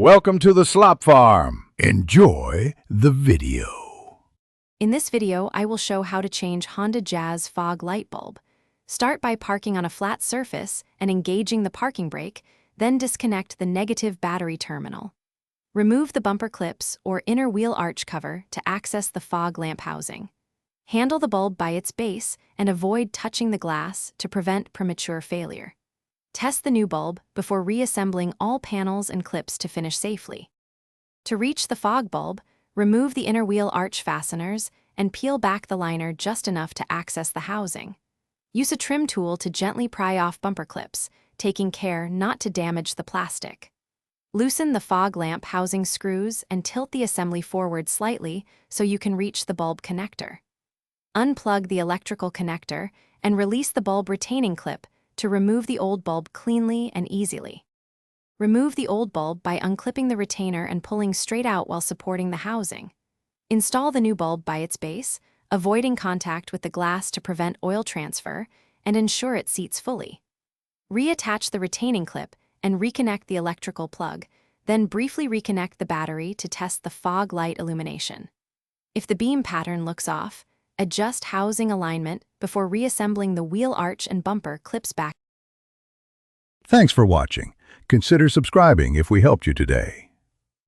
Welcome to the Slop Farm. Enjoy the video. In this video, I will show how to change Honda Jazz fog light bulb. Start by parking on a flat surface and engaging the parking brake, then disconnect the negative battery terminal. Remove the bumper clips or inner wheel arch cover to access the fog lamp housing. Handle the bulb by its base and avoid touching the glass to prevent premature failure. Test the new bulb before reassembling all panels and clips to finish safely. To reach the fog bulb, remove the inner wheel arch fasteners and peel back the liner just enough to access the housing. Use a trim tool to gently pry off bumper clips, taking care not to damage the plastic. Loosen the fog lamp housing screws and tilt the assembly forward slightly so you can reach the bulb connector. Unplug the electrical connector and release the bulb retaining clip to remove the old bulb cleanly and easily. Remove the old bulb by unclipping the retainer and pulling straight out while supporting the housing. Install the new bulb by its base, avoiding contact with the glass to prevent oil transfer, and ensure it seats fully. Reattach the retaining clip and reconnect the electrical plug, then briefly reconnect the battery to test the fog light illumination. If the beam pattern looks off, adjust housing alignment before reassembling the wheel arch and bumper clips back. Thanks for watching. Consider subscribing if we helped you today.